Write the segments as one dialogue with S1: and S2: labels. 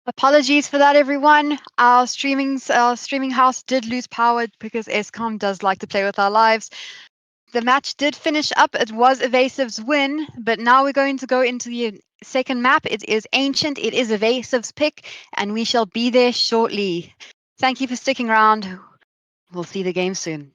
S1: Apologies for that, everyone. Our streaming house did lose power because Escom does like to play with our lives. The match did finish up. It was Avasive's win, but now we're going to go into the second map. It is Ancient. It is Avasive's pick, and we shall be there shortly. Thank you for sticking around. We'll see the game soon.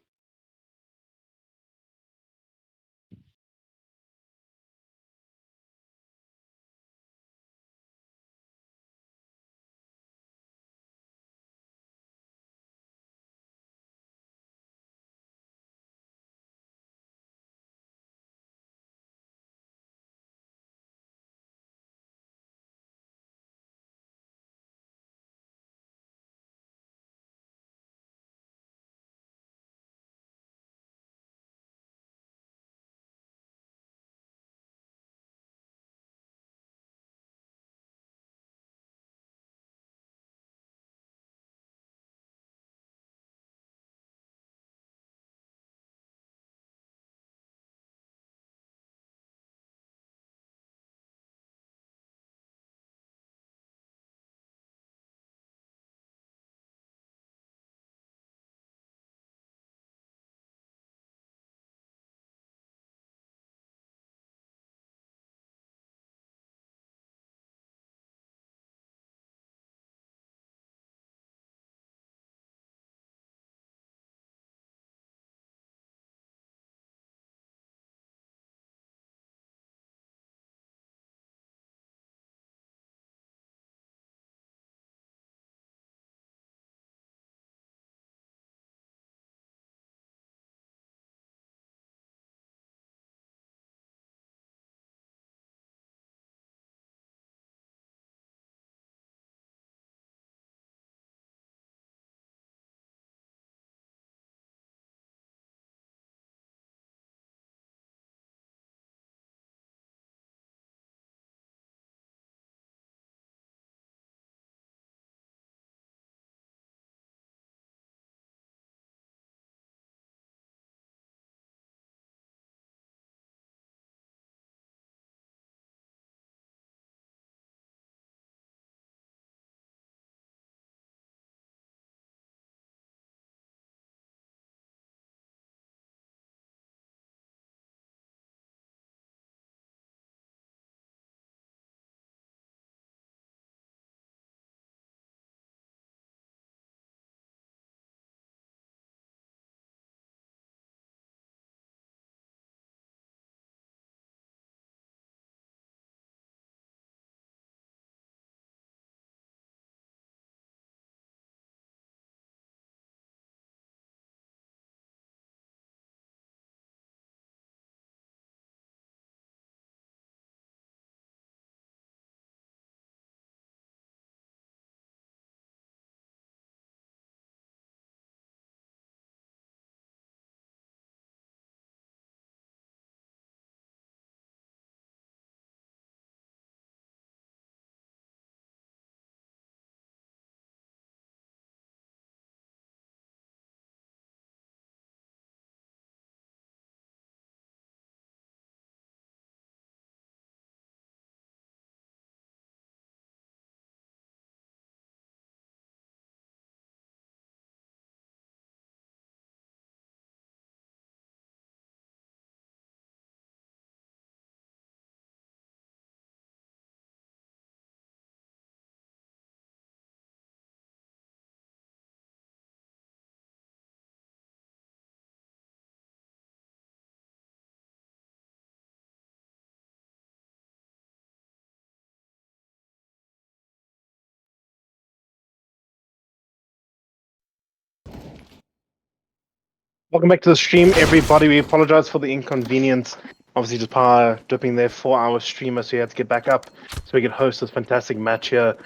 S2: Welcome back to the stream, everybody. We apologize for the inconvenience. Obviously, just power dipping there for our streamer, so we had to get back up so we could host this fantastic match here.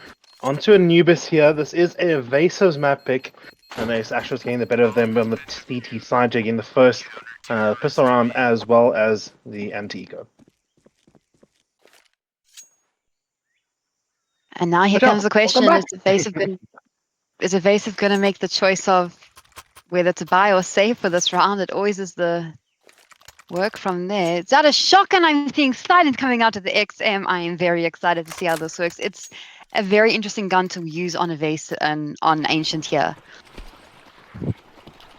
S2: Onto Anubis here. This is a Evasive's map pick, and it's actually getting the better of them on the TT side, taking the first pistol round as well as the anti-eco.
S1: And now here comes the question: is Evasive going to make the choice of whether to buy or save for this round? It always is the work from there. Is that a shotgun? I'm seeing silent coming out of the XM. I am very excited to see how this works. It's a very interesting gun to use on Evasive and on Ancient here.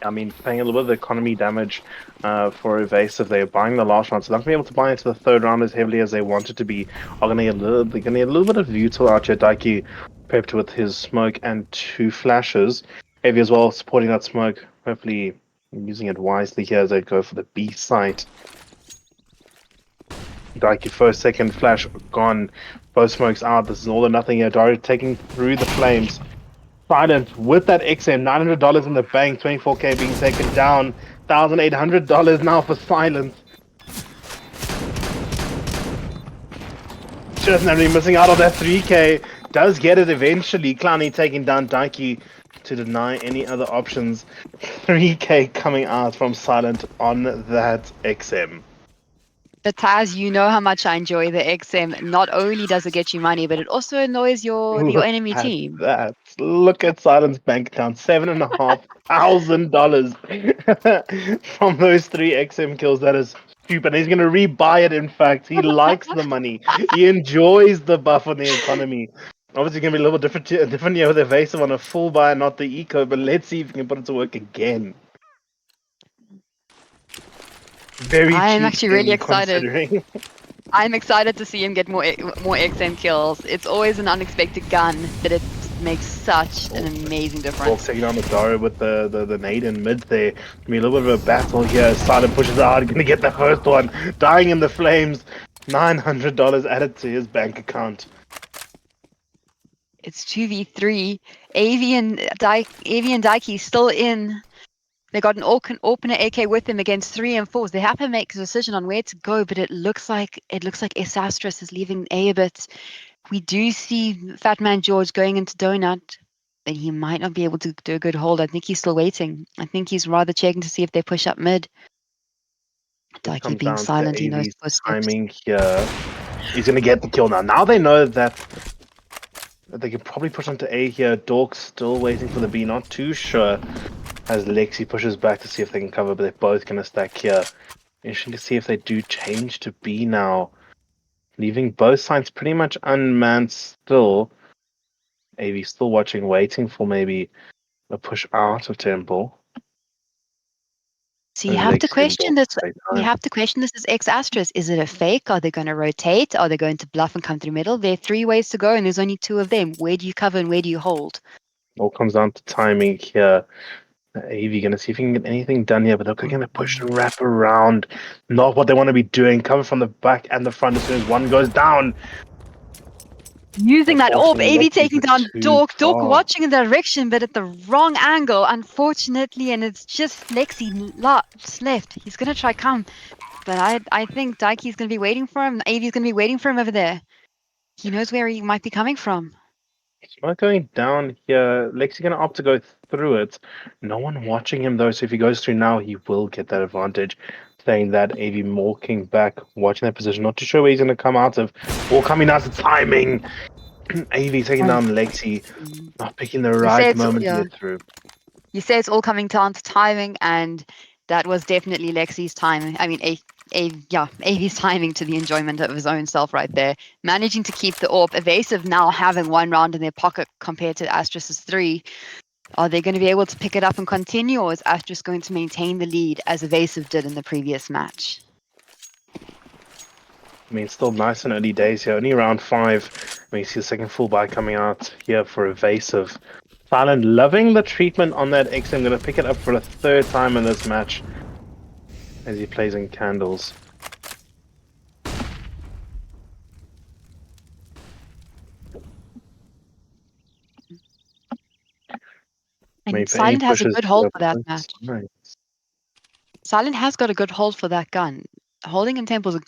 S2: I mean, paying a little bit of the economy damage for Evasive. They're buying the last round, so they're not going to be able to buy into the third round as heavily as they wanted to be. Are going to get they're going to get a little bit of util out here. Daiki prepped with his smoke and 2 flashes. Heavy as well, supporting that smoke. Hopefully using it wisely here as they go for the B site. Daiki first, second flash gone. Both smokes out. This is all or nothing here. Dari taking through the flames. Silent with that XM, $900 in the bank, 24k being taken down, $1,800 now for Silence. Just not really missing out on that 3k. Does get it eventually. Clowny taking down Daiki to deny any other options. 3k coming out from Silent on that XM.
S1: But Taz, you know how much I enjoy the XM. Not only does it get you money, but it also annoys your
S2: Look
S1: enemy
S2: at
S1: team.
S2: that. Look at Silent's bank account. $7,500 from those 3 XM kills. That is stupid. He's going to rebuy it, in fact. He likes the money. He enjoys the buff on the economy. Obviously, going to be a little different year with Evasive on a full buy, not the eco, but let's see if he can put it to work again. Very
S1: I'm
S2: cheap
S1: actually really
S2: thing,
S1: excited.
S2: considering.
S1: I'm excited to see him get more XM kills. It's always an unexpected gun, but it makes such an amazing difference.
S2: Taking on the Dara with the nade in mid there. Gonna be a little bit of a battle here. Silent pushes out, gonna get the first one. Dying in the flames. $900 added to his bank account.
S1: It's 2v3. Avi and Daiki still in. They got an opener AK with them against 3 and 4s. They have to make a decision on where to go, but it looks like Astris is leaving A bit. We do see Fat Man George going into Donut, but he might not be able to do a good hold. I think he's still waiting. I think he's rather checking to see if they push up mid. Daiki being
S2: Down
S1: silent,
S2: to
S1: he knows
S2: AV's
S1: footsteps.
S2: timing here. He's gonna get the kill now. Now they know that they can probably push onto A here. Dork's still waiting for the B, not too sure. As Lexi pushes back to see if they can cover, but they're both gonna stack here. Interesting to see if they do change to B now. Leaving both sides pretty much unmanned still. AV still watching, waiting for maybe a push out of Temple.
S1: So you have to question this. You have to question this as Astris. Is it a fake? Are they going to rotate? Are they going to bluff and come through middle? There are 3 ways to go, and there's only 2 of them. Where do you cover and where do you hold?
S2: All comes down to timing here. AV gonna see if he can get anything done here, but they're gonna push and wrap around. Not what they want to be doing. Cover from the back and the front as soon as one goes down.
S1: Using that orb, AV
S2: Lexi's
S1: taking down
S2: too
S1: Dork. Dork
S2: far.
S1: watching in the direction, but at the wrong angle, unfortunately, and it's just Lexi left. He's going to try come, but I think Daiki's going to be waiting for him. AV's going to be waiting for him over there. He knows where he might be coming from.
S2: Smoke going down here. Lexi gonna opt to go through it. No one watching him though, so if he goes through now, he will get that advantage. Saying that AV walking back, watching that position, not too sure where he's gonna come out of. All coming out of timing. AV taking down Lexi, not picking the right moment to get through.
S1: You say it's all coming down to timing, and that was definitely Lexi's timing. I mean, AV's timing to the enjoyment of his own self right there. Managing to keep the AWP. Avasive now having 1 round in their pocket compared to Astris's 3. Are they going to be able to pick it up and continue, or is Astris going to maintain the lead as Avasive did in the previous match?
S2: I mean, still nice and early days here. Only round 5. I mean, you see the second full buy coming out here for Avasive. Silent loving the treatment on that XM. Going to pick it up for a 3rd time in this match as he plays in candles.
S1: And Silent has a good hold for that match.
S2: Nice.
S1: Silent has got a good hold for that gun. Holding in tempo is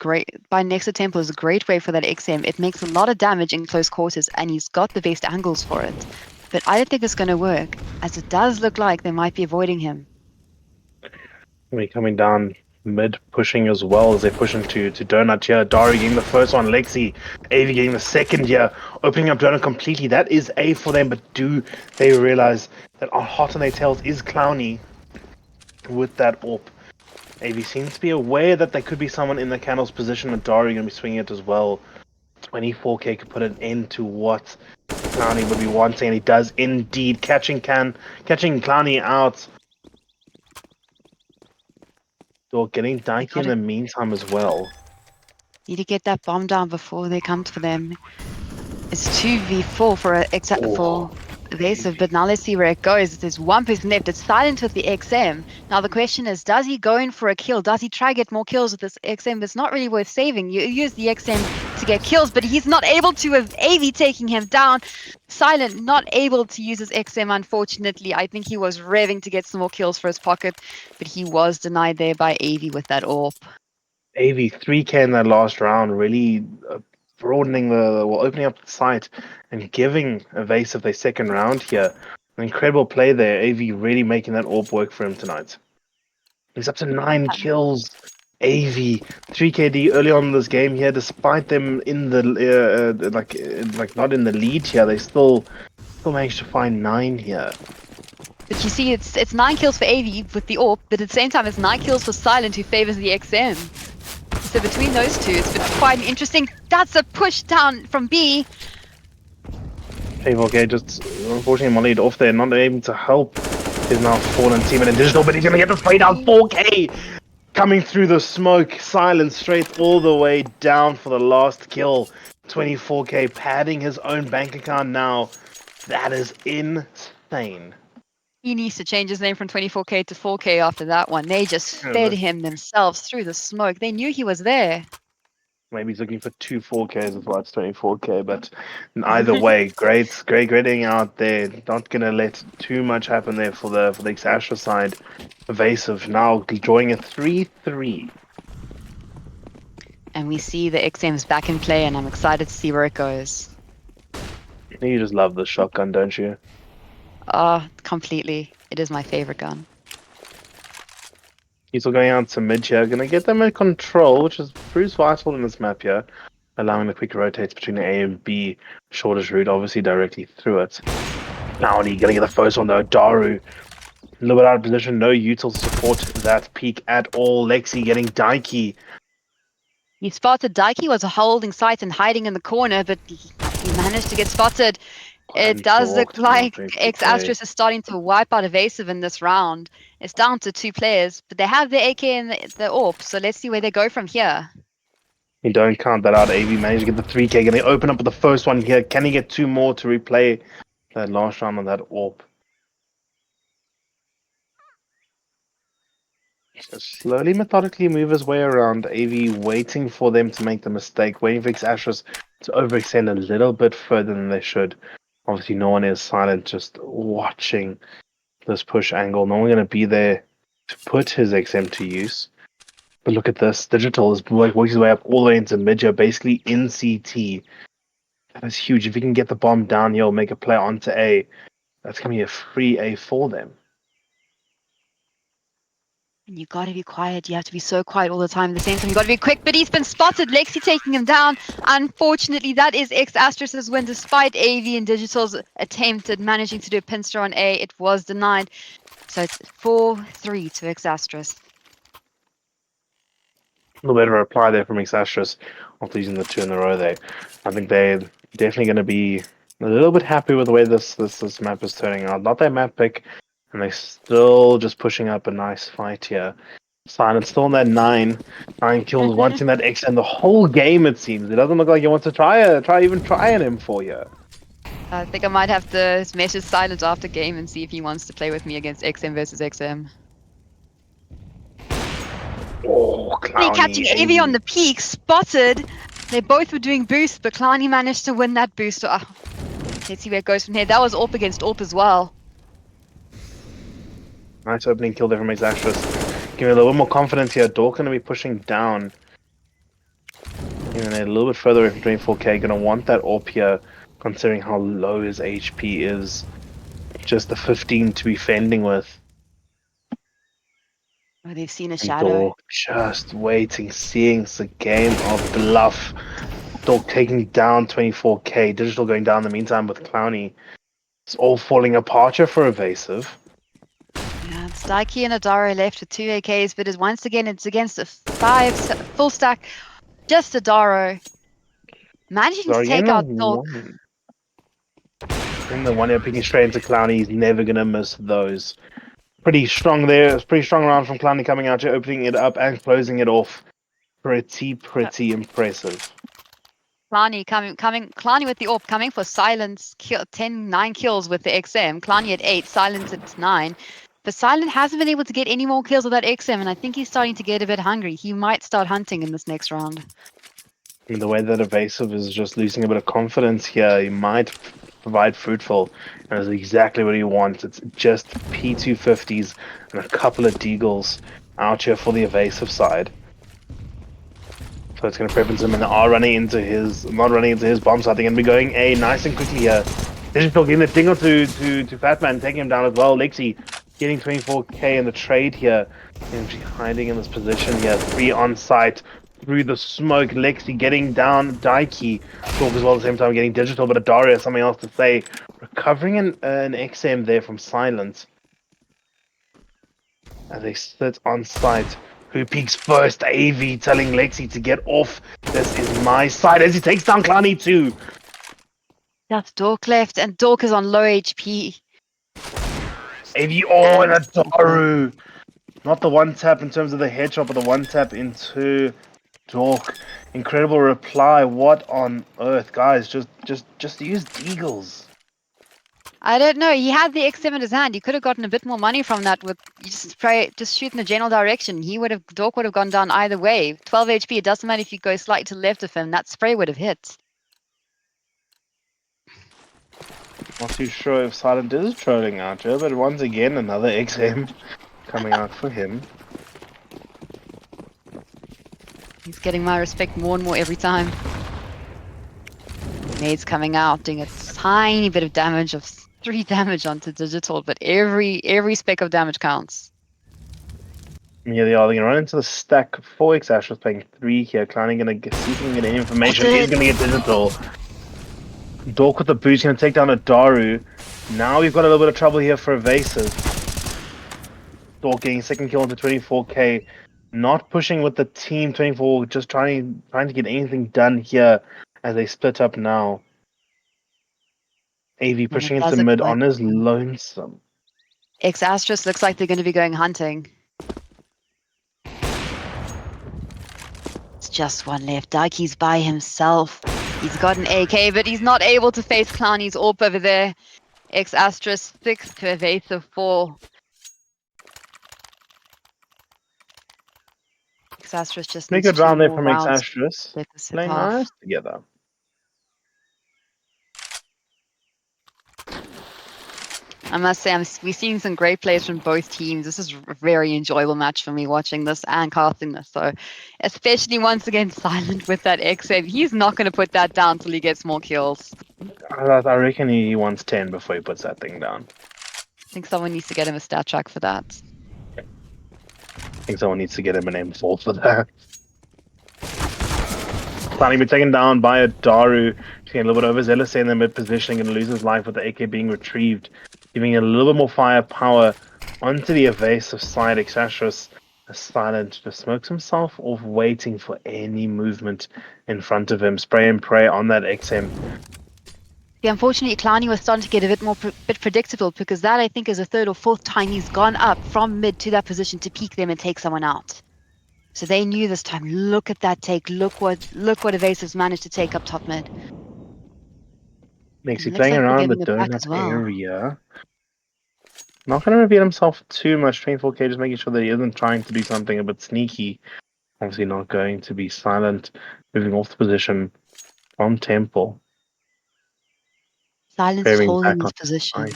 S1: by next to tempo is a great way for that XM. It makes a lot of damage in close quarters, and he's got the best angles for it. But I don't think it's going to work, as it does look like they might be avoiding him.
S2: Coming down mid, pushing as well as they push into Donut here. Dari getting the first one, Lexi, AV getting the second here, opening up Donut completely. That is A for them, but do they realize that hot on their tails is Clowny with that AWP? AV seems to be aware that there could be someone in the candle's position, and Dari going to be swinging it as well. 24k could put an end to what Clowny would be wanting, and he does indeed. Catching Clowny out. Or getting Daiki in the meantime as well.
S1: Need to get that bomb down before they come for them. It's 2v4 for Avasive, but now let's see where it goes. There's one person left. It's silent with the XM. Now the question is, does he go in for a kill? Does he try get more kills with this XM? It's not really worth saving. You use the XM to get kills, but he's not able to, with AV taking him down. Silent not able to use his XM, unfortunately. I think he was revving to get some more kills for his pocket, but he was denied there by AV with that AWP.
S2: AV 3K in that last round, really broadening opening up the site and giving Avasive their second round here. An incredible play there. AV really making that AWP work for him tonight. He's up to 9 kills. AV 3KD early on in this game here, despite them in the like not in the lead here, they still managed to find 9 here.
S1: But you see, it's 9 kills for AV with the AWP, but at the same time, it's 9 kills for Silent, who favors the XM. So between those two, it's been quite interesting. That's a push down from B.
S2: Okay, just unfortunately Molly off there, not able to help his now fallen teammate in Digital, but he's gonna get the spray down. 4K coming through the smoke, Silent straight all the way down for the last kill. 24K padding his own bank account now. That is insane.
S1: He needs to change his name from 24K to 4K after that one. They just fed him themselves through the smoke. They knew he was there.
S2: Maybe he's looking for 2 4Ks as well. It's 24K, but either way, great grading out there. Not gonna let too much happen there for the Astris side. Avasive now drawing a 3-3.
S1: And we see the XM's back in play, and I'm excited to see where it goes.
S2: You just love the shotgun, don't you?
S1: Completely. It is my favorite gun.
S2: He's still going out to mid here, gonna get them in control, which is proves vital in this map here, allowing the quick rotates between the A and B. Shortest route, obviously directly through it. Now he's gonna get the first one though. Daru, a little bit out of position, no util to support that peak at all. Lexi getting Daiki.
S1: He spotted Daiki was holding sight and hiding in the corner, but he managed to get spotted. It does look like Astris is starting to wipe out Avasive in this round. It's down to 2 players, but they have the AK and the AWP, so let's see where they go from here.
S2: You don't count that out. AV managed to get the 3K. Gonna open up with the first one here. Can he get 2 more to replay that last round on that AWP? So slowly, methodically move his way around. AV waiting for them to make the mistake, waiting for Astris to overextend a little bit further than they should. Obviously, no one is silent, just watching this push angle. No one going to be there to put his XM to use. But look at this. Digital is working his way up all the way into mid here, basically in CT. That is huge. If he can get the bomb down here or make a play onto A, that's going to be a free A for them.
S1: You gotta be quiet. You have to be so quiet all the time. At the same time, you gotta be quick. But he's been spotted. Lexi taking him down. Unfortunately, that is Astris' win, despite AV and Digital's attempt at managing to do a pinster on A. It was denied. So it's 4-3 to Astris.
S2: A little bit of a reply there from Astris after using the 2 in a row there. I think they're definitely going to be a little bit happy with the way this map is turning out. Not their map pick. And they're still just pushing up a nice fight here. Silent still on that 9 kills, wanting that X, and the whole game it seems. It doesn't look like he wants to try on him for you.
S1: I think I might have to message Silent after game and see if he wants to play with me against XM versus XM.
S2: Oh, Clowny.
S1: Catching AV on the peak, spotted. They both were doing boost, but Clowny managed to win that boost. Let's see where it goes from here. That was AWP against AWP as well.
S2: Nice opening kill there from Astris. Give me a little bit more confidence here. Dork going to be pushing down. Even a little bit further away from 24K. Going to want that AWP here, considering how low his HP is. Just the 15 to be fending with.
S1: Oh, they've seen a shadow.
S2: Dork just waiting, seeing the game of bluff. Dork taking down 24K. Digital going down in the meantime with Clowny. It's all falling apart here for Avasive.
S1: Yeah, it's Daiki and Adaro left with 2 AKs, but once again it's against a 5 full stack. Just Adaro managing to take out Dork.
S2: And the one here picking straight into Clowny, he's never gonna miss those. Pretty strong there. It's pretty strong round from Clowny coming out here, opening it up and closing it off. Pretty impressive.
S1: Clowny with the AWP coming for Silence, 9 kills with the XM. Clowny at 8, Silence at 9. But Silent hasn't been able to get any more kills with that XM, and I think he's starting to get a bit hungry. He might start hunting in this next round.
S2: I mean, the way that Avasive is just losing a bit of confidence here, he might provide fruitful, and that's exactly what he wants. It's just P250s and a couple of Deagles out here for the Avasive side. So it's going to preference him, and they are running into his, not running into his bomb site. They're going to be going A nice and quickly here. Digital getting the dingle to Fatman, taking him down as well. Lexi getting 24k in the trade here. And hiding in this position here. 3 on site through the smoke. Lexi getting down Daiki. Talk as well at the same time, getting Digital, but Adaria has something else to say. Recovering an XM there from Silence. As they sit on site. Who peeks first? AV telling Lexi to get off. This is my side as he takes down Clowny too.
S1: Just Dork left, and Dork is on low HP.
S2: AV, oh, and a Daru. Not the one tap in terms of the headshot, but the one tap into Dork. Incredible reply. What on earth, guys? Just use Deagles.
S1: I don't know. He had the XM in his hand. He could have gotten a bit more money from that with just shoot in the general direction. Dork would have gone down either way. 12 HP. It doesn't matter if you go slightly to the left of him. That spray would have hit.
S2: Not too sure if Silent is trolling out here, but once again, another XM coming out for him.
S1: He's getting my respect more and more every time. Nade's coming out, doing a tiny bit of damage, of 3 damage onto Digital, but every speck of damage counts.
S2: Yeah, they are. They're going to run into the stack. 4x Astris playing 3 here. Clowny going to see if he can get any information. He's going to get Digital. Dork with the boost, going to take down a Daru. Now we've got a little bit of trouble here for Avasive. Dork getting second kill into 24k. Not pushing with the team 24, just trying to get anything done here as they split up now. AV pushing into mid on his lonesome.
S1: Astris looks like they're going to be going hunting. It's just one left. Daiki's by himself. He's got an AK, but he's not able to face Clowny's AWP over there. Astris 6 to Avasive 4. Astris just
S2: Make a good round there from Astris. Playing nice together.
S1: I must say, we've seen some great plays from both teams. This is a very enjoyable match for me watching this and casting this. So, especially once again, Silent with that XM. He's not going to put that down till he gets more kills.
S2: I reckon he wants 10 before he puts that thing down.
S1: I think someone needs to get him a stat track for that.
S2: I think someone needs to get him an M4 for that. Planning to be taken down by a Daru. He's getting a little bit overzealous in the mid position, going to lose his life with the AK being retrieved, giving it a little bit more firepower onto the Avasive side. Astris Silent just smokes himself off, waiting for any movement in front of him. Spray and pray on that XM.
S1: Yeah, unfortunately, Clowny was starting to get a bit more predictable, because that, I think, is the 3rd or 4th time he's gone up from mid to that position to peek them and take someone out. So they knew this time. Look at that take. Look what Avasive's managed to take up top mid.
S2: Makes you playing around the donut area. Not going to reveal himself too much. 24k, just making sure that he isn't trying to do something a bit sneaky. Obviously not going to be Silent. Moving off the position from Temple.
S1: Silence is holding his position.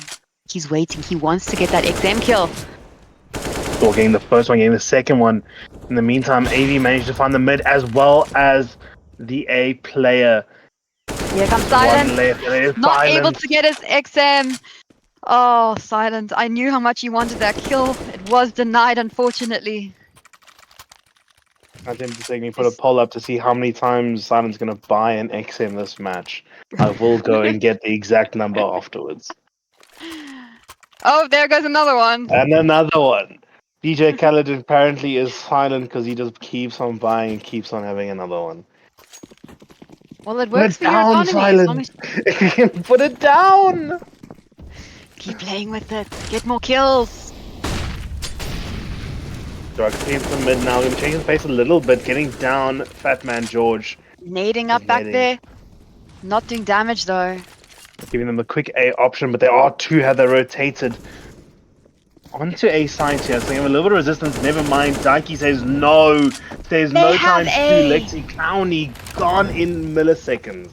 S1: He's waiting. He wants to get that XM kill.
S2: Or getting the first one, getting the second one. In the meantime, AV managed to find the mid as well as the A player.
S1: Here comes Silent. Not able to get his XM. Oh, Silent. I knew how much he wanted that kill. It was denied, unfortunately.
S2: I think to take me put a poll up to see how many times Silent's going to buy an XM this match. I will go and get the exact number afterwards.
S1: Oh, there goes another one.
S2: And another one. DJ Khaled apparently is silent because he just keeps on buying and keeps on having another one.
S1: Well, it works for your
S2: economy. Silent. Put it down!
S1: Keep playing with it. Get more kills.
S2: Drug team from mid now. Going to change his pace a little bit. Getting down Fat Man George.
S1: Nading
S2: Just
S1: up back
S2: nading.
S1: there. Not doing damage though.
S2: Giving them the quick A option, but there are two had they rotated onto A side here. So they have a little bit of resistance. Never mind. Daiki says no. There's
S1: They
S2: no
S1: have
S2: time to
S1: A.
S2: Lexi Clowney gone in milliseconds.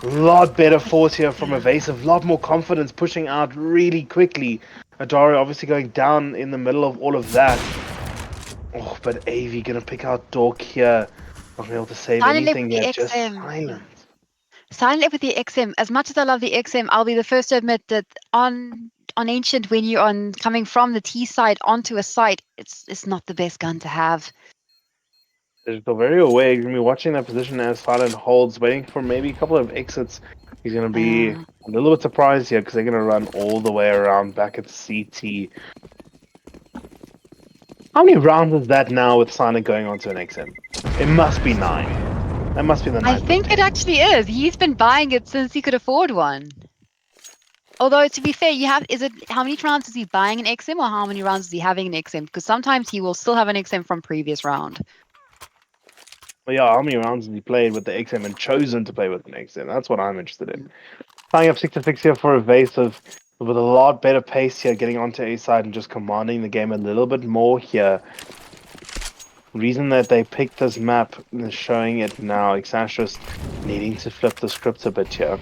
S2: Lot better force here from Avasive. Lot more confidence pushing out really quickly. Adara obviously going down in the middle of all of that. Oh, but AV gonna pick out Dork here. Not gonna be able to save
S1: Silent left
S2: anything
S1: with the
S2: yet. Just
S1: XM.
S2: silent.
S1: Silent left with the XM. As much as I love the XM, I'll be the first to admit that on Ancient, when you're on coming from the T side onto a site, it's not the best gun to have.
S2: They're still very aware. He's gonna be watching that position as Silent holds, waiting for maybe a couple of exits. He's gonna be a little bit surprised here because they're gonna run all the way around back at CT. How many rounds is that now with Silent going on to an XM? It must be 9. That must be the
S1: I
S2: 9th
S1: think it
S2: attempt.
S1: actually is. He's been buying it since he could afford one. Although to be fair, how many rounds is he buying an XM or how many rounds is he having an XM? Because sometimes he will still have an XM from previous round.
S2: Well, yeah, how many rounds has he played with the XM and chosen to play with an XM? That's what I'm interested in. Tying up 6-6 here for Evasive with a lot better pace here, getting onto A side and just commanding the game a little bit more here. Reason that they picked this map is showing it now. Astris needing to flip the script a bit here.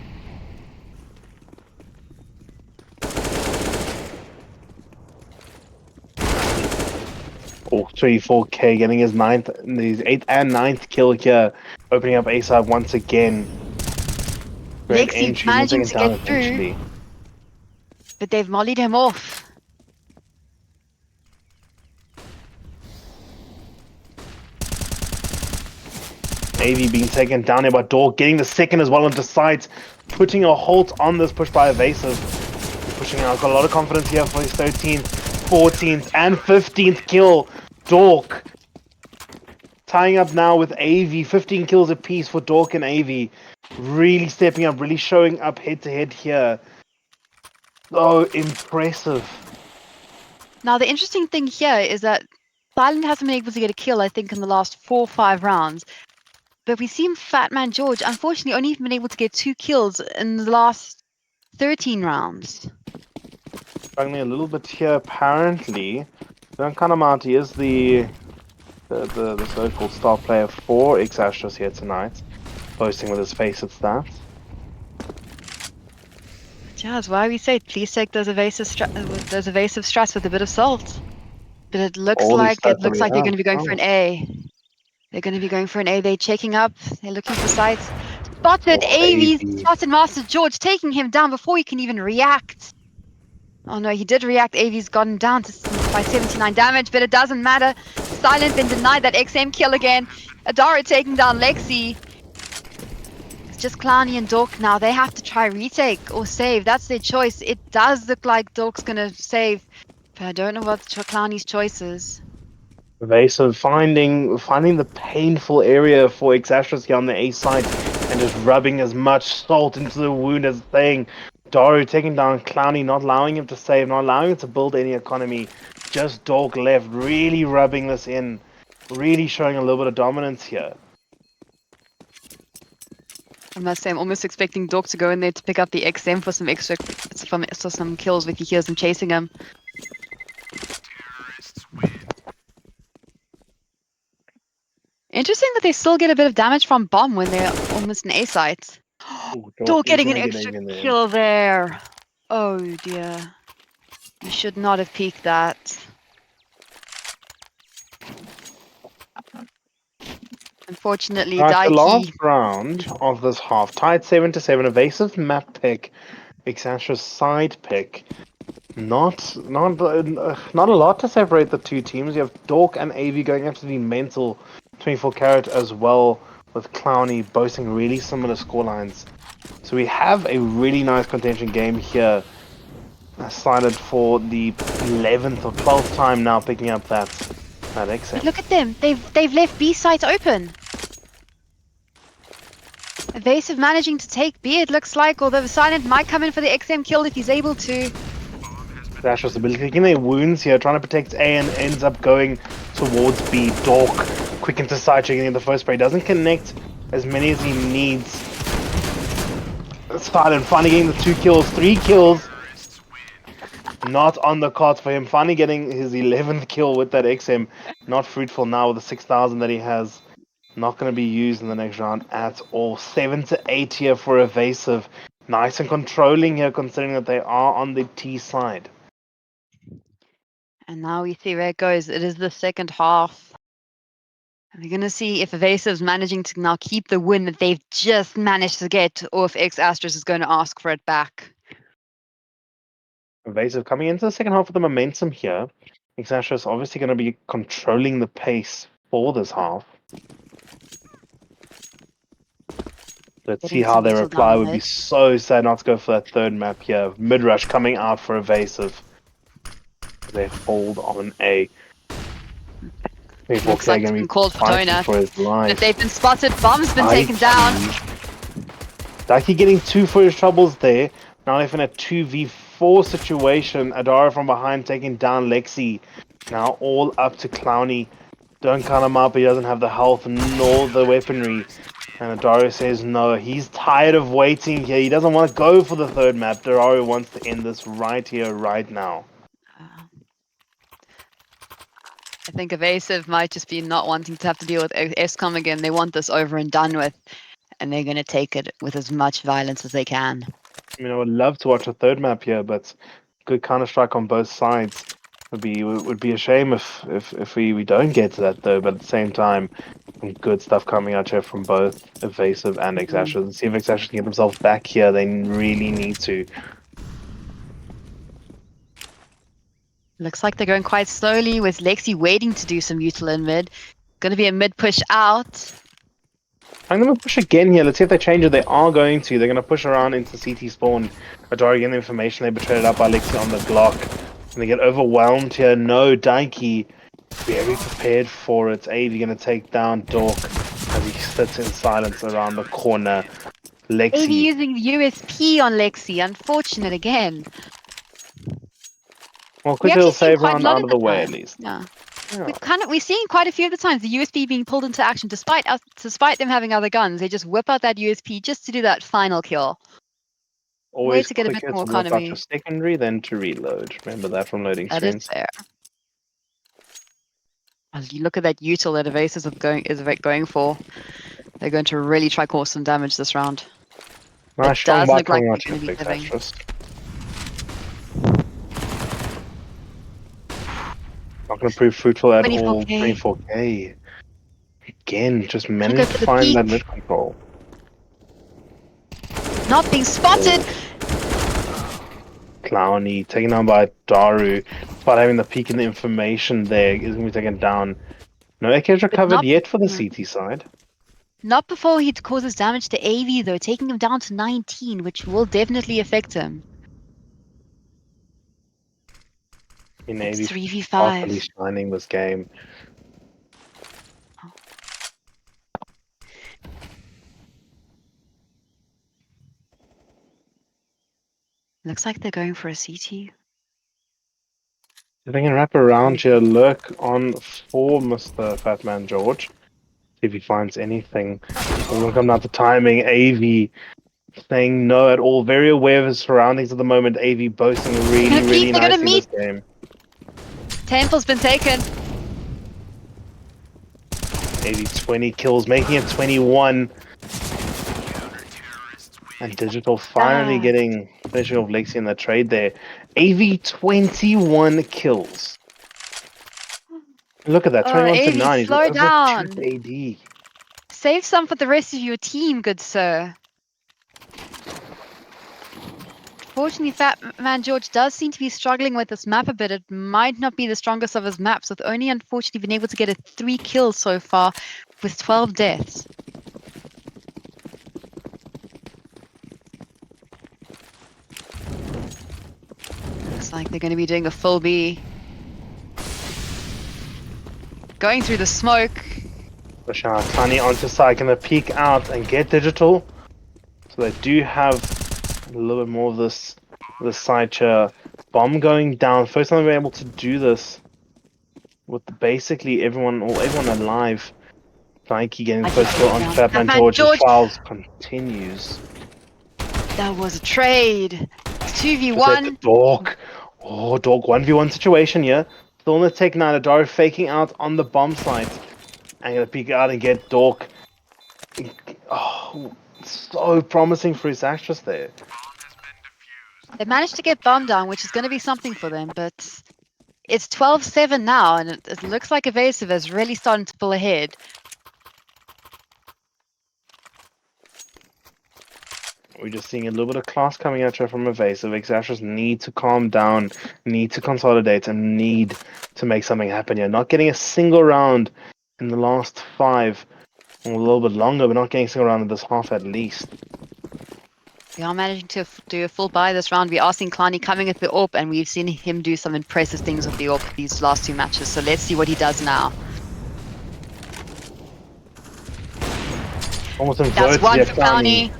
S2: Oh, 34k, getting his 8th and 9th kill here, opening up A side once again. Great
S1: Lexi
S2: entry,
S1: managing
S2: it
S1: to
S2: down
S1: get through,
S2: eventually.
S1: but they've mollied him off.
S2: AV being taken down here by Dork, getting the second as well onto sight, putting a halt on this push by Avasive. Pushing out, got a lot of confidence here for his 13th, 14th, and 15th kill. Dork tying up now with AV, 15 kills apiece for Dork and AV. Really stepping up, really showing up head to head here. So impressive.
S1: Now the interesting thing here is that Silent hasn't been able to get a kill, I think, in the last 4 or 5 rounds. But we see Fat Man George, unfortunately, only been able to get 2 kills in the last 13 rounds.
S2: Struggling a little bit here, apparently. Don't kind of mount, he is the so-called star player for Astris here tonight. Posting with his face at stats.
S1: Yeah, that's why we say please take those evasive strats with a bit of salt. But it looks
S2: All these
S1: like
S2: stats that we
S1: they're
S2: have.
S1: going to be going for an A. They're going to be going for an A. They're checking up. They're looking for sites. Spotted
S2: Oh,
S1: AV's
S2: AV.
S1: spotted Master George, taking him down before he can even react. Oh no, he did react. AV's gotten down by 79 damage, but it doesn't matter. Silent been denied that XM kill again. Adara taking down Lexi. It's just Clowny and Dork now. They have to try retake or save. That's their choice. It does look like Dork's going to save, but I don't know what Clowny's choice is.
S2: Evasive finding the painful area for Astris here on the A side and just rubbing as much salt into the wound as saying Daru taking down Clowny, not allowing him to save, not allowing him to build any economy. Just Dork left, really rubbing this in, really showing a little bit of dominance here.
S1: I must say, I'm almost expecting Dork to go in there to pick up the XM for some kills if he hears them chasing him. Interesting that they still get a bit of damage from bomb when they're almost in A site. Dork getting an extra kill there. Oh dear. You should not have peeked that. Unfortunately,
S2: Right, the last
S1: Daiki.
S2: round of this half, tied 7-7, Evasive map pick, Astris side pick. Not a lot to separate the two teams. You have Dork and AV going absolutely mental. 24 carat as well, with Clowny boasting really similar scorelines. So we have a really nice contention game here. Decided for the 11th or 12th time now picking up that XM.
S1: But look at them. They've left B sites open. Avasive managing to take B, it looks like, although Silent might come in for the XM kill if he's able to.
S2: Astris ability, taking their wounds here, trying to protect A and ends up going towards B. Dork, quick into side checking in the first spray, doesn't connect as many as he needs. Silent finally getting the 2 kills, 3 kills. Not on the cards for him. Finally getting his 11th kill with that XM. Not fruitful now with the 6,000 that he has. Not going to be used in the next round at all. 7 to 8 here for Avasive. Nice and controlling here considering that they are on the T side.
S1: And now we see where it goes. It is the second half. And we're going to see if Avasive's managing to now keep the win that they've just managed to get, or if Astris is going to ask for it back.
S2: Avasive coming into the second half with the momentum here. Astris is obviously going to be controlling the pace for this half. Let's see how they reply. It would be so sad not to go for that third map here. Mid-rush coming out for Avasive. They hold on A.
S1: Looks like it's been called for Tona.
S2: For his life.
S1: If they've been spotted, bomb's been taken down.
S2: Daki getting 2 for his troubles there. Now if in a 2v4 situation, Adara from behind taking down Lexi. Now all up to Clowny. Don't count him up, he doesn't have the health nor the weaponry. And Adara says no, he's tired of waiting here. He doesn't want to go for the third map. Adara wants to end this right here, right now.
S1: I think Avasive might just be not wanting to have to deal with ESCOM again. They want this over and done with, and they're going to take it with as much violence as they can.
S2: I mean, I would love to watch a third map here, but good Counter-Strike on both sides. Would be a shame if we don't get to that though. But at the same time, some good stuff coming out here from both Avasive and Xashers. See if Xashers can get themselves back here. They really need to.
S1: Looks like they're going quite slowly with Lexi waiting to do some util in mid. Going to be a mid push out.
S2: I'm going to push again here. Let's see if they change it. They are going to. They're going to push around into CT spawn. Adara getting the information. They betrayed it up by Lexi on the Glock. And they get overwhelmed here. No, Daiki very prepared for it. Avy going to take down Dork as he sits in silence around the corner. Lexi.
S1: Avy using the USP on Lexi. Unfortunate again.
S2: Well, quick little save round out of the way at least.
S1: Yeah. We've seen quite a few of the times the USP being pulled into action despite them having other guns. They just whip out that USP just to do that final kill.
S2: Always
S1: way to get a bit more
S2: to
S1: economy.
S2: your secondary than to reload. Remember that from loading screens.
S1: That is fair. As you look at that util that Avasive is going for, they're going to really try cause some damage this round.
S2: Nice, strong
S1: look like
S2: out
S1: they're
S2: here,
S1: going to be living.
S2: Not going to prove fruitful at
S1: 24K.
S2: all. 24k. Again, just managed to find that mid control.
S1: Not being spotted.
S2: Clowny taken down by Daru, but having the peek in the information there is going to be taken down. No AK is recovered yet for the CT side.
S1: Not before he causes damage to AV though, taking him down to 19, which will definitely affect him.
S2: In AV
S1: 3v5.
S2: properly shining this game.
S1: Looks like they're going for a CT.
S2: If they can wrap around here, lurk on for Mr. Fatman George. See if he finds anything. We're going to come down to timing. AV saying no at all. Very aware of his surroundings at the moment. AV boasting really nice in this game.
S1: Temple's been taken.
S2: AV 20 kills, making it 21. And Digital finally getting finishing off Lexi in the trade there. AV 21 kills. Look at that, 21 to 9. He's
S1: slow down.
S2: AD.
S1: Save some for the rest of your team, good sir. Fortunately, Fatman George does seem to be struggling with this map a bit. It might not be the strongest of his maps, with only unfortunately been able to get 3 kills so far with 12 deaths. Looks like they're going to be doing a full B. Going through the smoke.
S2: Tiny onto side, gonna peek out and get Digital. So they do have a little bit more of this side chair. Bomb going down. First time we're able to do this with basically everyone alive. Nike getting the
S1: I did
S2: first
S1: see
S2: kill
S1: it
S2: on
S1: now.
S2: Fatman
S1: Batman
S2: George as
S1: George,
S2: trials continues.
S1: that was a trade.
S2: Just at the
S1: 2v1.
S2: Dork. Oh, Dork 1v1 situation here. Still in the Tech 9. Adaro faking out on the bomb site. I'm going to peek out and get Dork. Oh, so promising for his Astris there.
S1: They managed to get bomb down, which is going to be something for them, but it's 12-7 now, and it looks like Avasive is really starting to pull ahead.
S2: We're just seeing a little bit of class coming at you from Evasive. Astris need to calm down, need to consolidate, and need to make something happen here. Not getting a single round in the last 5, or a little bit longer, but not getting a single round in this half at least.
S1: We are managing to do a full buy this round. We are seeing Kleiny coming at the AWP, and we've seen him do some impressive things with the AWP these last 2 matches. So let's see what he does now.
S2: Almost inverted
S1: That's one
S2: here,
S1: for Kleiny.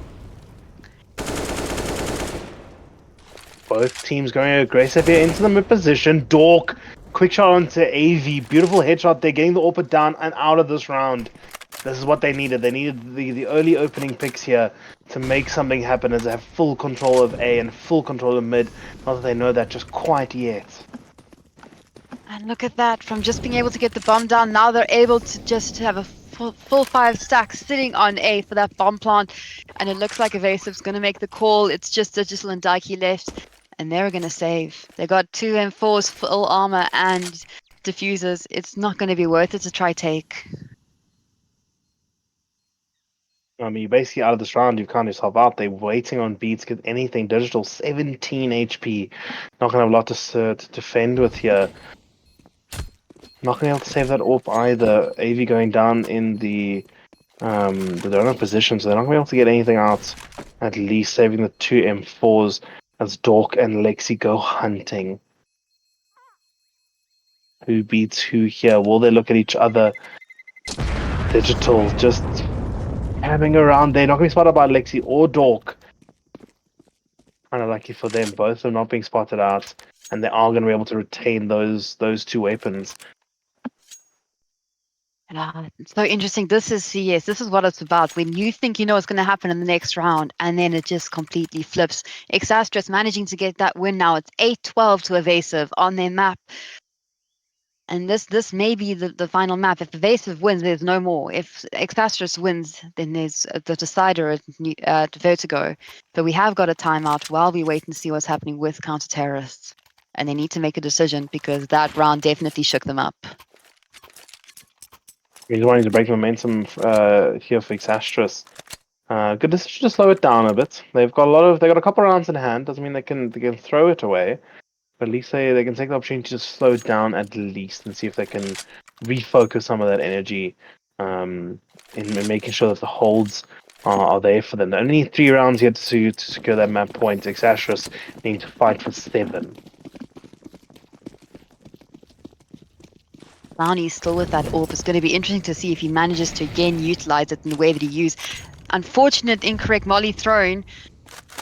S2: Both teams going aggressive here into the mid position. Dork, quick shot onto AV. Beautiful headshot. They're getting the AWP down and out of this round. This is what they needed. They needed the early opening picks here to make something happen as they have full control of A and full control of mid. Not that they know that just quite yet.
S1: And look at that, from just being able to get the bomb down, now they're able to just have a full 5 stacks sitting on A for that bomb plant. And it looks like Avasive's going to make the call. It's just Digital and Daiki left, and they're going to save. They got 2 M4s, full armor, and diffusers. It's not going to be worth it to try take.
S2: I mean, basically out of this round, you've counted yourself out. They're waiting on B to get anything digital. 17 HP. Not going to have a lot to defend with here. Not going to be able to save that AWP either. AV going down in the donut position, so they're not going to be able to get anything out. At least saving the 2 M4s as Dork and Lexi go hunting. Who beats who here? Will they look at each other? Digital just having around. They're not going to be spotted by Lexi or Dork. Kind of lucky for them, both of them not being spotted out, and they are going to be able to retain those 2 weapons.
S1: It's so interesting. This is CS. This is what it's about. When you think you know what's going to happen in the next round, and then it just completely flips. Astris managing to get that win now. It's 8-12 to Avasive on their map. And this may be the final map. If Avasive wins, there's no more. If Astris wins, then there's the decider at Vertigo. But we have got a timeout while we wait and see what's happening with counter-terrorists. And they need to make a decision because that round definitely shook them up.
S2: He's wanting to break momentum here for Astris. Good decision to slow it down a bit. They've got a couple rounds in hand. Doesn't mean they can throw it away. But at least they can take the opportunity to slow it down at least and see if they can refocus some of that energy in making sure that the holds are there for them. They only need 3 rounds yet to secure that map point. Astris need to fight for 7.
S1: Clowny's still with that AWP. It's going to be interesting to see if he manages to again utilize it in the way that he used. Unfortunate incorrect molly thrown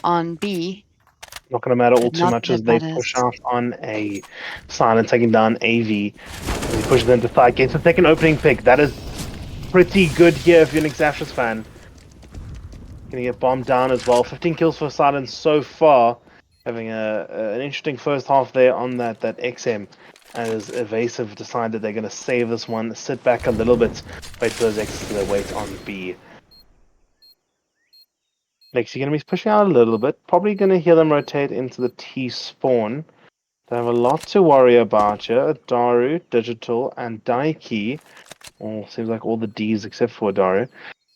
S1: on B.
S2: Not going to matter all
S1: But
S2: too
S1: not
S2: much
S1: that
S2: as they
S1: matters.
S2: push out on a silent, taking down AV. As he pushes them to side gates. The second opening pick. That is pretty good here if you're an Astris fan. Gonna get bombed down as well. 15 kills for Silence so far. Having an interesting first half there on that XM. As Avasive decided they're going to save this one, sit back a little bit, wait for those X's to their weight on B. Next, you're going to be pushing out a little bit. Probably going to hear them rotate into the T spawn. They have a lot to worry about here. Daru, Digital, and Daiki. All seems like all the Ds except for Daru.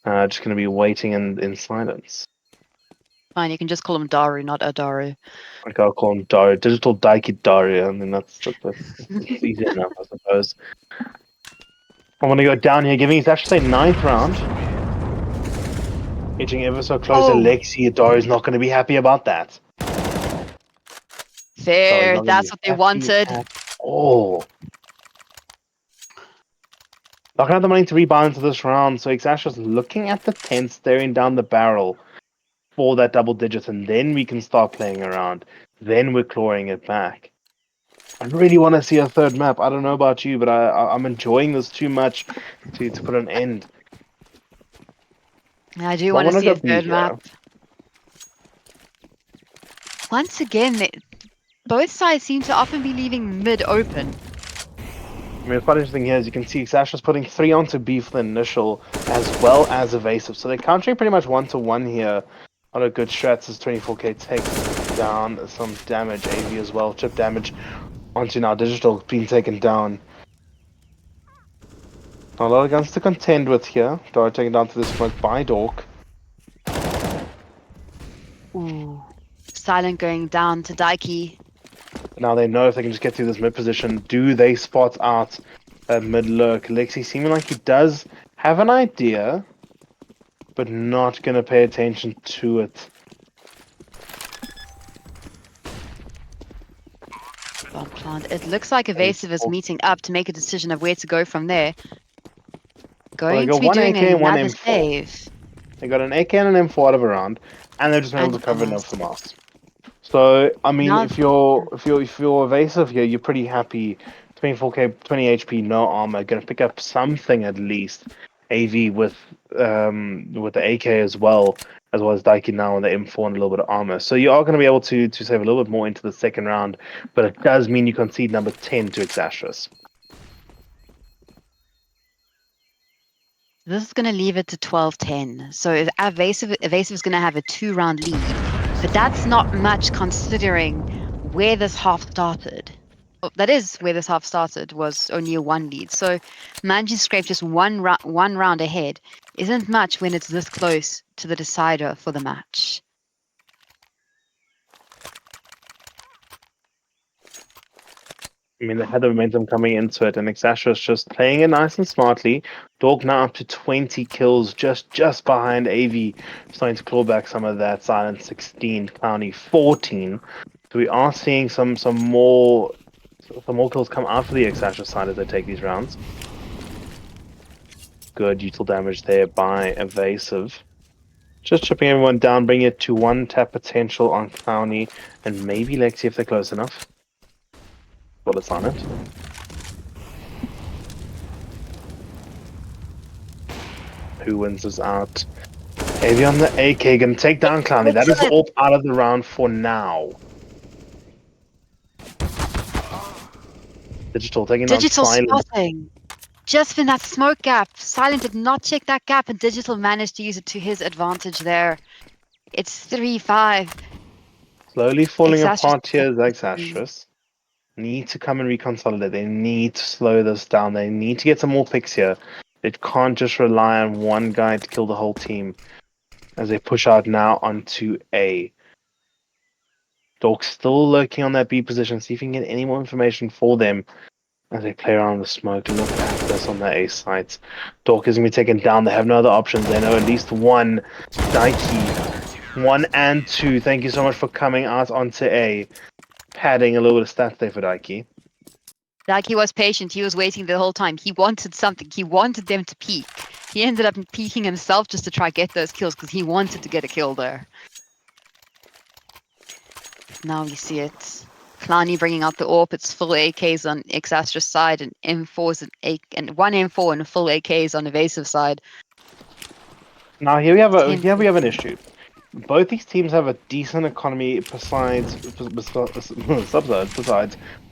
S2: Just going to be waiting in silence.
S1: Fine, you can just call him Daru, not Adaru.
S2: Like I'll call him Daru. Digital Daiki Daru. I mean, that's easy enough, I suppose. I want to go down here, giving his actually say 9th round. Edging ever so close. Alexi Daru's not going to be happy about that.
S1: Fair, that's what they wanted.
S2: Oh. Not going to have the money to rebound into this round, so Xash is looking at the tent, staring down the barrel. for that double digits, and then we can start playing around. Then we're clawing it back. I really want to see a third map. I don't know about you, but I'm enjoying this too much to put an end.
S1: I do
S2: So I
S1: want to
S2: want to
S1: see
S2: go
S1: a
S2: B
S1: third map.
S2: here.
S1: Once again, both sides seem to often be leaving mid open.
S2: I mean, it's quite interesting here, as you can see, Xastra's putting 3 onto B for the initial, as well as Evasive. So they're countering pretty much 1-to-1 here on a good strats as 24k takes down some damage. AV as well, chip damage onto now Digital being taken down. A lot of guns to contend with here. Dora taken down to the smoke by Dork.
S1: Ooh. Silent going down to Daiki.
S2: Now they know if they can just get through this mid position. Do they spot out that mid lurk? Lexi seeming like he does have an idea, but not going to pay attention to it.
S1: Bomb plant. It looks like Avasive is meeting up to make a decision of where to go from there.
S2: Well, they
S1: Going
S2: got
S1: to be
S2: one
S1: doing
S2: AK and one
S1: another
S2: M4.
S1: save.
S2: They got an AK and an M4 out of a round, and they've just been able to
S1: And
S2: cover enough for Mast. So I mean,
S1: now,
S2: if you're Evasive here, you're pretty happy. 24k, 20 HP, no armor. Gonna pick up something at least. AV with the AK as well as Daiki now on the M4 and a little bit of armor. So you are going to be able to save a little bit more into the second round, but it does mean you concede number 10 to Astris.
S1: this is going to leave it to 12-10. So Evasive is going to have a 2-round lead. But that's not much considering where this half started. Oh, that is where this half started, was only a 1 lead. So managing to scrape just one round ahead isn't much when it's this close to the decider for the match.
S2: I mean, they had the momentum coming into it, and Xastra's just playing it nice and smartly. Dog now up to 20 kills, just behind AV, starting to claw back some of that. Silent 16, Clowny 14. So we are seeing some more kills come out for the Xastra side as they take these rounds. Good util damage there by Avasive. Just chipping everyone down, bringing it to 1 tap potential on Clowny, and maybe Lexi if they're close enough. Well, it's on it. Who wins this out? AV on the AK, gonna take down Clowny. That is all out of the round for now. Digital taking down Silent.
S1: Spotting. Just in that smoke gap. Silent did not check that gap, and Digital managed to use it to his advantage there. It's 3-5.
S2: Slowly falling
S1: Xastra's
S2: apart here is Astris. Need to come and reconsolidate. They need to slow this down. They need to get some more picks here. They can't just rely on one guy to kill the whole team as they push out now onto A. Dork's still lurking on that B position. See if you can get any more information for them as they play around the smoke. Look at this on the A sites. Dork is going to be taken down. They have no other options. They know at least one. Daiki, 1 and 2. Thank you so much for coming out onto A. Padding a little bit of stats there for Daiki.
S1: Daiki was patient. He was waiting the whole time. He wanted something. He wanted them to peek. He ended up peeking himself just to try get those kills because he wanted to get a kill there. Now we see it. Clowny bringing out the AWP. It's full AKs on Xastra's side and M4s and 1 M4 and full AKs on Avasive side.
S2: Now here we have an issue. Both these teams have a decent economy besides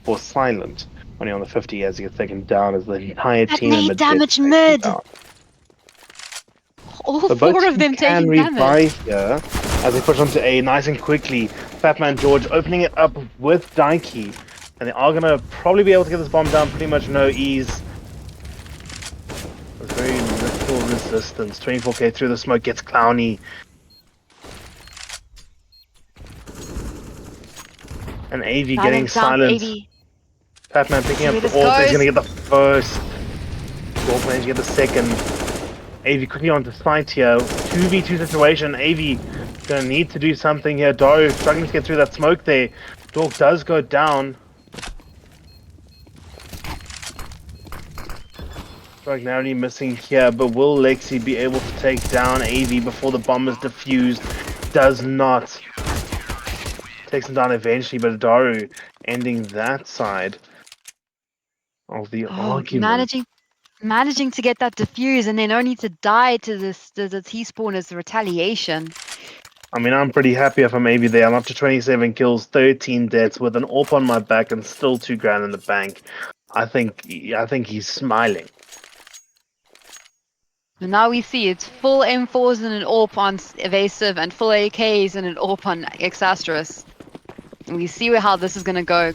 S2: for Silent. Only on the 50 as he gets taken down as the entire team in
S1: mid damage mid. All
S2: but
S1: 4 of them taking damage.
S2: Here as they push onto A nice and quickly. Fatman George opening it up with Daiki, and they are gonna probably be able to get this bomb down pretty much no ease. There's very little resistance. 24k through the smoke gets Clowny. And AV getting silenced. Fatman picking up the ult. He's gonna get the first. Dork managed to get the second. AV quickly onto site here. 2v2 situation. AV gonna need to do something here. Dario struggling to get through that smoke there. Dork does go down. Strike narrowly missing here, but will Lexi be able to take down AV before the bomb is defused? does not. Takes him down eventually, but Daru ending that side of the
S1: Oh,
S2: argument.
S1: managing to get that defuse and then only to die to the T-spawn as the retaliation.
S2: I mean, I'm pretty happy if I'm maybe there. I'm up to 27 kills, 13 deaths with an AWP on my back and still $2,000 in the bank. I think he's smiling.
S1: And now we see it's full M4s and an AWP on Evasive and full AKs and an AWP on Astris. And we see how this is going to go.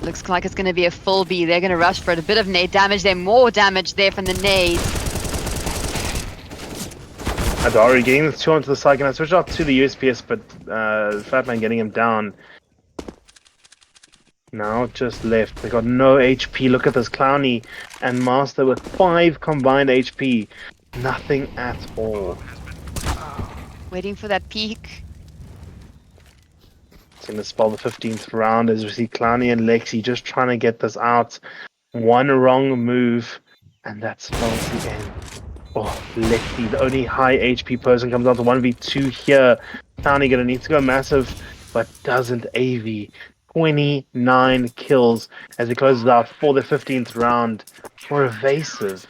S1: Looks like it's going to be a full B. They're going to rush for it. A bit of nade damage there. More damage there from the nades.
S2: Adaru getting the 2 onto the side. Can I switch out to the USPS, but Fatman getting him down. Now just left. They got no HP. Look at this Clowny and Master with 5 combined HP. Nothing at all.
S1: Waiting for that peak.
S2: It's going to spell the 15th round as we see Clowny and Lexi just trying to get this out. One wrong move, and that spells the end. Oh, Lexi, the only high HP person, comes down to 1v2 here. Clowny going to need to go massive, but doesn't AV. 29 kills as he closes out for the 15th round for Evasive.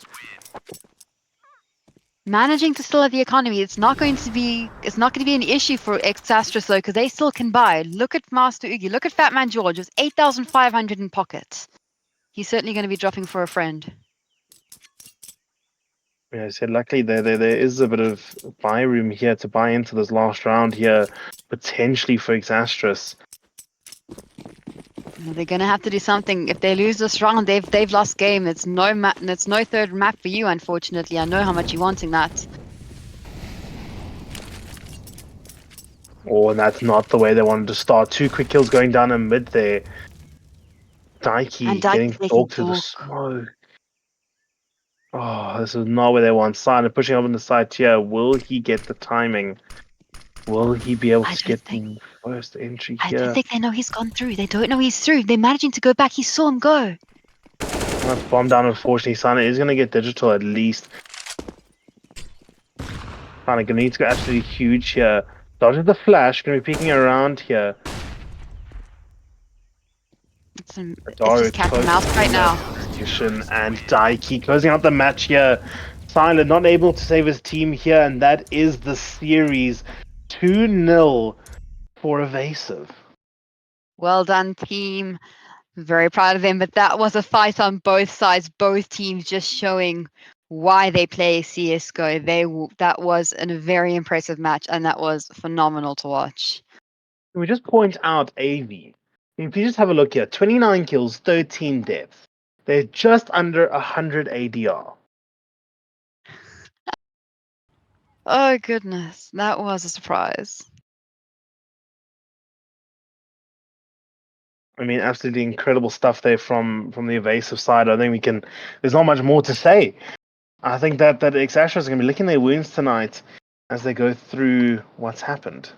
S1: Managing to still have the economy, it's not going to be an issue for Astris though, because they still can buy. Look at Master Oogie, look at Fatman George, it's 8,500 in pocket. He's certainly going to be dropping for a friend.
S2: Yeah, I said luckily there is a bit of buy room here to buy into this last round here, potentially for Astris.
S1: They're going to have to do something. If they lose this round, they've lost game. It's no third map for you, unfortunately. I know how much you're wanting that.
S2: Oh, and that's not the way they wanted to start. 2 quick kills going down in mid there. Daiki getting
S1: taking
S2: talked to the
S1: talk.
S2: smoke. Oh, this is not where they want. Silent pushing up on the side here. Will he get the timing? Will he be able to get the first entry
S1: I
S2: here?
S1: don't think they know he's gone through. They don't know he's through. They're managing to go back. He saw him go.
S2: That's bombed down, unfortunately. Silent is going to get digital at least. Silent going to need to go absolutely huge here. Dodging the flash, going to be peeking around here.
S1: It's just cat and mouse right now.
S2: And Daiki closing out the match here. Silent not able to save his team here, and that is the series. 2-0 for Avasive.
S1: Well done, team. Very proud of them. But that was a fight on both sides. Both teams just showing why they play CS:GO. That was a very impressive match, and that was phenomenal to watch.
S2: Can we just point out AV? If you just have a look here, 29 kills, 13 deaths. They're just under 100 ADR.
S1: Oh goodness, that was a surprise.
S2: I mean, absolutely incredible stuff there from the Evasive side. I think we can. There's not much more to say. I think that Astros are going to be licking their wounds tonight as they go through what's happened.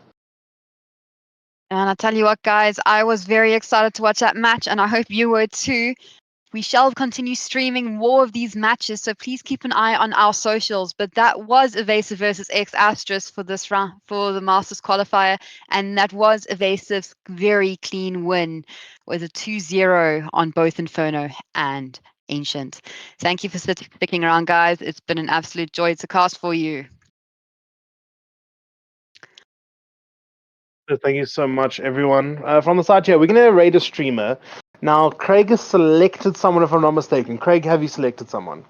S1: And I tell you what, guys, I was very excited to watch that match, and I hope you were too. We shall continue streaming more of these matches, so please keep an eye on our socials. But that was Avasive versus Astris for this round for the Masters qualifier, and that was Avasive's very clean win with a 2-0 on both Inferno and Ancient. Thank you for sticking around, guys. It's been an absolute joy to cast for you.
S2: So thank you so much, everyone. From the side here, we're going to raid a streamer. Now, Craig has selected someone, if I'm not mistaken. Craig, have you selected someone?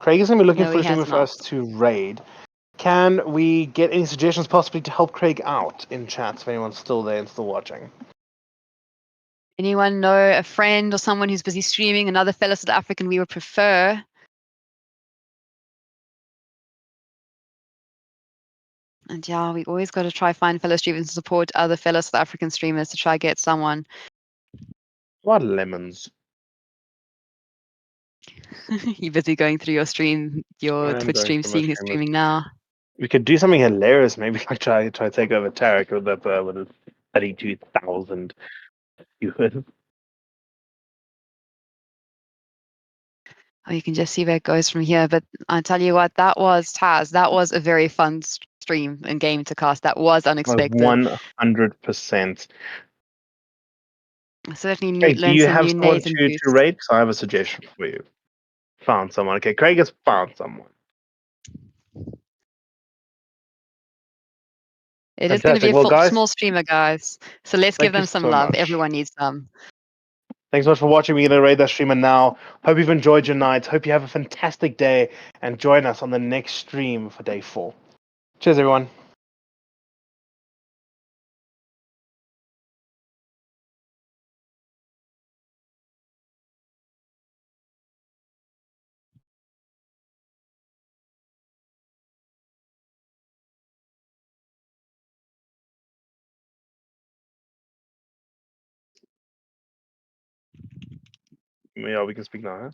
S2: Craig is going to be looking
S1: No,
S2: for
S1: he
S2: a streamer
S1: has
S2: for
S1: not.
S2: us to raid. Can we get any suggestions possibly to help Craig out in chat if anyone's still there and still watching?
S1: Anyone know a friend or someone who's busy streaming, another fellow South African we would prefer? And yeah, we always got to try find fellow streamers and support other fellow South African streamers to try get someone.
S2: What lemons?
S1: You're busy going through your stream, your
S2: I am
S1: Twitch
S2: going
S1: stream,
S2: through my
S1: seeing who's
S2: streamers.
S1: streaming now.
S2: We could do something hilarious. Maybe like try to take over Tarek with his 32,000 viewers.
S1: Oh, you can just see where it goes from here. But I tell you what, that was Taz. That was a very fun stream and game to cast. That was unexpected.
S2: 100%.
S1: I certainly
S2: Okay, do
S1: learned
S2: you
S1: some
S2: have
S1: new
S2: someone
S1: nays and
S2: to
S1: boosts.
S2: rate? Because I have a suggestion for you. Found someone. Okay, Craig has found someone.
S1: It is going to be
S2: Fantastic.
S1: a
S2: Well, guys,
S1: small streamer, guys. So let's give
S2: thank you
S1: them some
S2: so
S1: love.
S2: much.
S1: Everyone needs some.
S2: Thanks so much for watching. We're going to raid that streamer now. Hope you've enjoyed your night. Hope you have a fantastic day. And join us on the next stream for day 4. Cheers, everyone. Yeah, we can speak now, huh?